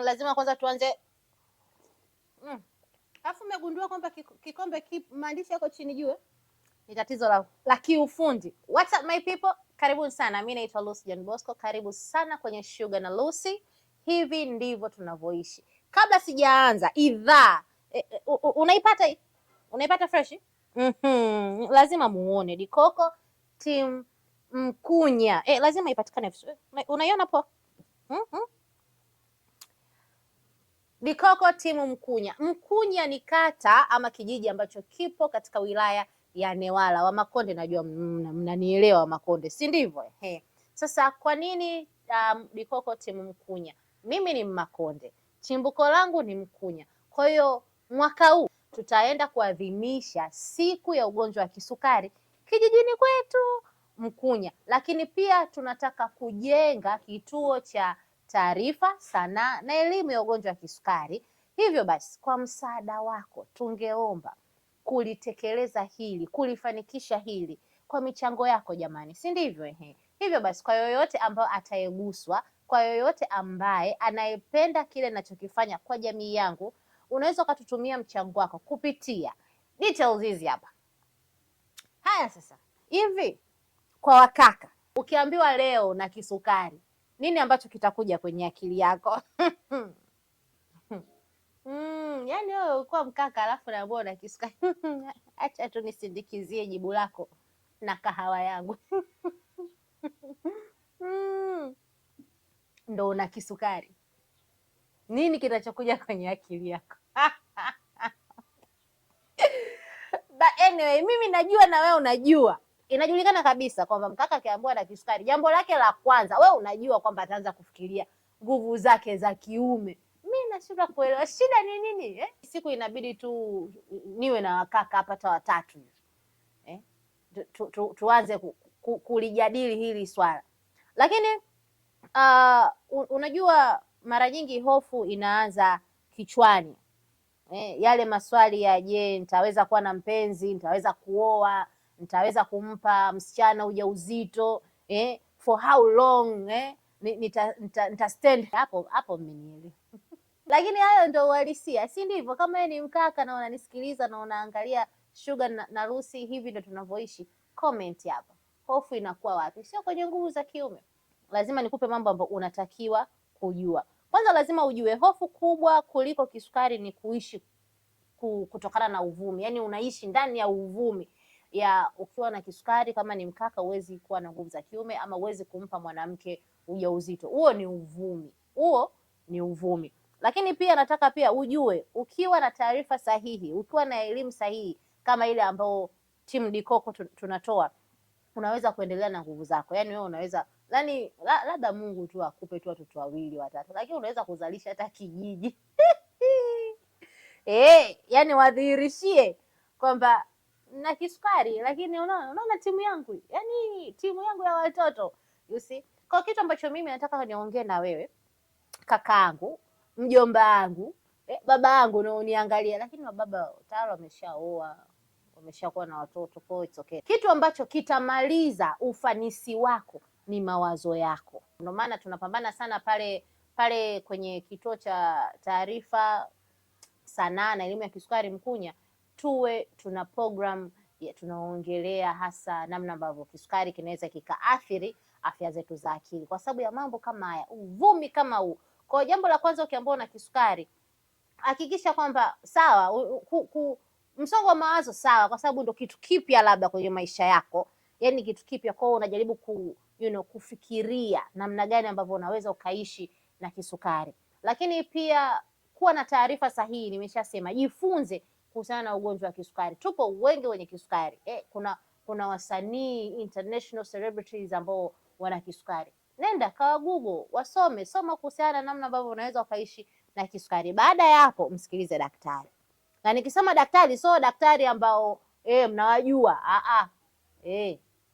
lazima kwanza tuanze. Alafu umegundua kwamba kikombe maandishi yako chini juu ni tatizo la kiufundi. What's up my people? Karibu sana. Mimi naitwa Lucy John Bosco. Karibu sana kwenye Sugar na Lucy. Hivi ndivyo tunavyoishi. Kabla sijaanza idhaa, unaipata fresh? Lazima muone Dikoko team Mkunya. Lazima ipatikane. Unaiona po? Dikoko timu Mkunya. Mkunya ni kata ama kijiji ambacho kipo katika wilaya ya Newala. Wamakonde najua mnanielewa Wamakonde, si ndivyo? Sasa kwa nini Dikoko timu Mkunya? Mimi ni Mmakonde, chimbuko langu ni Mkunya. Kwa hiyo mwaka huu tutaenda kuadhimisha siku ya ugonjwa wa kisukari kijijini kwetu Mkunya, lakini pia tunataka kujenga kituo cha taarifa, sanaa na elimu ya ugonjwa wa kisukari. Hivyo basi, kwa msaada wako tungeomba kulitekeleza hili, kulifanikisha hili kwa michango yako jamani, si ndivyo? Hivyo basi, kwa yoyote ambaye atayeguswa, kwa yoyote ambaye anayependa kile ninachokifanya kwa jamii yangu, unaweza ukatutumia mchango wako kupitia details hizi hapa. Haya sasa, hivi kwa wakaka, ukiambiwa leo na kisukari, nini ambacho kitakuja kwenye akili yako? Yaani wewe ulikuwa mkaka alafu naambiwa na kisukari. Acha tu nisindikizie jibu lako na kahawa yangu. Ndo una kisukari. Nini kitachokuja kwenye akili yako? But anyway, mimi najua na wewe unajua. Inajulikana kabisa kwamba mkaka akiambiwa na kisukari, jambo lake la kwanza, wewe unajua kwamba ataanza kufikiria nguvu zake za kiume. Mimi nashindwa kuelewa shida ni nini? Siku inabidi tu niwe na wakaka hapa hata watatu hivi. Tuanze kulijadili hili swala. Lakini unajua mara nyingi hofu inaanza kichwani. Yale maswali ya je, nitaweza kuwa na mpenzi, nitaweza kuoa, nitaweza kumpa msichana ujauzito, for how long, nita stand hapo mmenielewa. Lakini hayo ndio uhalisia, si ndivyo? Kama wewe ni mkaka na unanisikiliza na unaangalia Sugar na Lucy, hivi ndio tunavyoishi, comment hapa. Hofu inakuwa wapi? Sio kwenye nguvu za kiume. Lazima nikupe mambo ambayo unatakiwa kujua. Kwanza lazima ujue hofu kubwa kuliko kisukari ni kuishi kutokana na uvumi. Yaani unaishi ndani ya uvumi ya ukiwa na kisukari, kama ni mkaka huwezi kuwa na nguvu za kiume ama huwezi kumpa mwanamke ujauzito. Huo ni uvumi. Lakini pia nataka pia ujue, ukiwa na taarifa sahihi, ukiwa na elimu sahihi kama ile ambayo timu Dikoko tunatoa, unaweza kuendelea na nguvu zako. Yaani wewe unaweza, labda Mungu tu akupe tu watoto 2 watatu, lakini unaweza kuzalisha hata kijiji. Yaani wadhihirishie kwamba na kisukari, lakini unaona timu yangu, yaani timu yangu ya watoto, you see. Kwa kitu ambacho mimi nataka niongee na wewe, kakaangu, mjomba wangu, baba yangu na uniangalia, lakini mababa tayari wameshaoa, wameshakuwa na watoto, kwa it's okay. Kitu ambacho kitamaliza ufanisi wako ni mawazo yako. Ndio maana tunapambana sana pale kwenye kituo cha taarifa, sanaa na elimu ya kisukari Mkunya, tuwe tuna program tunaongelea hasa namna ambavyo kisukari kinaweza kikaathiri afya zetu za akili kwa sababu ya mambo kama haya, uvumi kama huu. Kwa jambo la kwanza, ukiambiwa na kisukari, hakikisha kwamba sawa, msongo wa mawazo sawa, kwa sababu ndo kitu kipya labda kwenye maisha yako, yaani kitu kipya, kwa hiyo unajaribu kufikiria namna gani ambavyo unaweza ukaishi na kisukari. Lakini pia kuwa na taarifa sahihi. Nimeshasema jifunze kuhusiana na ugonjwa wa kisukari. Tupo wengi wenye kisukari. Kuna wasanii international celebrities ambao wana kisukari. Nenda kawa Google, soma kuhusiana na namna ambavyo unaweza ukaishi na kisukari. Baada ya hapo msikilize daktari. Na nikisema daktari, sio daktari ambao mnawajua.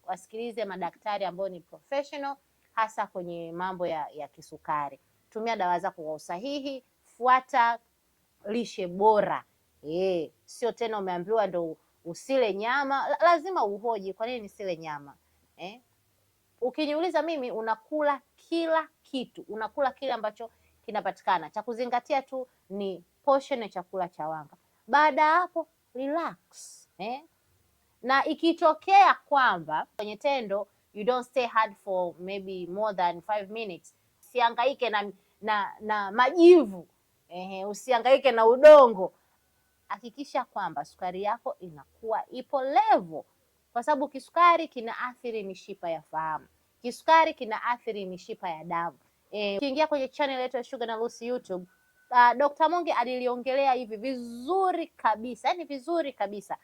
Wasikilize madaktari ambao ni professional hasa kwenye mambo ya kisukari. Tumia dawa zako kwa usahihi, fuata lishe bora. Sio tena umeambiwa ndo usile nyama, lazima uhoji kwa nini nisile nyama. Ukiniuliza mimi, unakula kila kitu, unakula kile ambacho kinapatikana. Cha kuzingatia tu ni portion ya chakula cha wanga. Baada ya hapo relax, na ikitokea kwamba kwenye tendo you don't stay hard for maybe more than 5 minutes, usihangaike na majivu, usihangaike na udongo. Hakikisha kwamba sukari yako inakuwa ipo level, kwa sababu kisukari kinaathiri mishipa ya fahamu, kisukari kinaathiri mishipa ya damu. Ukiingia kwenye channel yetu ya Sugar na Lucy YouTube, Dr. Monge aliliongelea hivi vizuri kabisa, yani vizuri kabisa.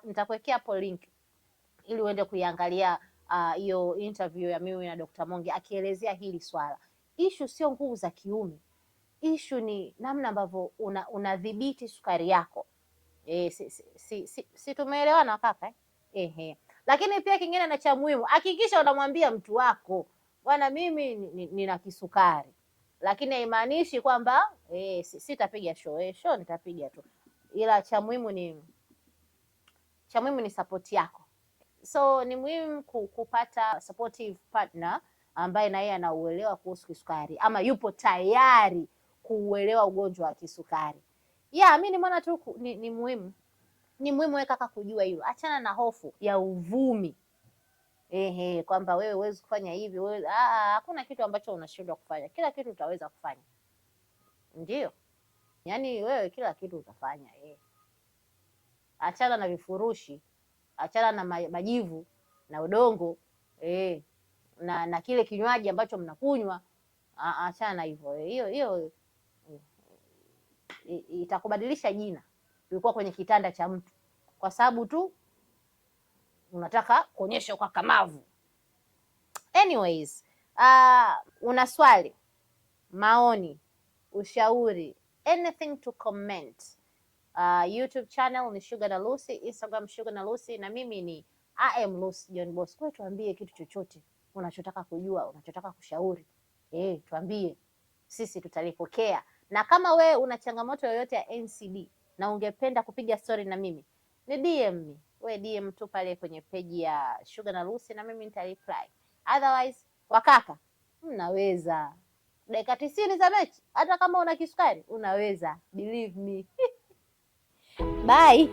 Nitakuwekea hapo link ili uende kuiangalia hiyo interview ya mimi na Dr. Monge akielezea hili swala. Issue sio nguvu za kiume, issue ni namna ambavyo unadhibiti sukari yako. Si tumeelewana kaka? Lakini pia kingine na cha muhimu, hakikisha unamwambia mtu wako, bwana, mimi nina kisukari, lakini haimaanishi kwamba sitapiga show nitapiga tu, ila cha muhimu ni support yako. So ni muhimu kupata supportive partner ambaye na yeye anauelewa kuhusu kisukari, ama yupo tayari kuuelewa ugonjwa wa kisukari. Mimi nimeona tu ni muhimu wewe kaka kujua hilo. Achana na hofu ya uvumi, kwamba wewe huwezi kufanya hivi, wewe hakuna kitu ambacho unashindwa kufanya, kila kitu utaweza kufanya. Ndio, yaani wewe kila kitu utafanya. Achana na vifurushi, achana na majivu na udongo, na kile kinywaji ambacho mnakunywa, achana na hivyo. Hiyo itakubadilisha jina. Ulikuwa kwenye kitanda cha mtu kwa sababu tu unataka kuonyesha ukakamavu. Anyways, una swali, maoni, ushauri, anything to comment, YouTube channel ni Sugar na Lucy, Instagram Sugar na Lucy, na mimi ni I am Lucy John Boss. Kwa tuambie kitu chochote unachotaka kujua, unachotaka kushauri, tuambie, sisi tutalipokea. Na kama we una changamoto yoyote ya NCD na ungependa kupiga story na mimi, ni DM we DM tu pale kwenye page ya Sugar na Lucy na mimi nitareply. Otherwise, wakaka, mnaweza dakika 90 za mechi, hata kama una kisukari unaweza, believe me. Bye.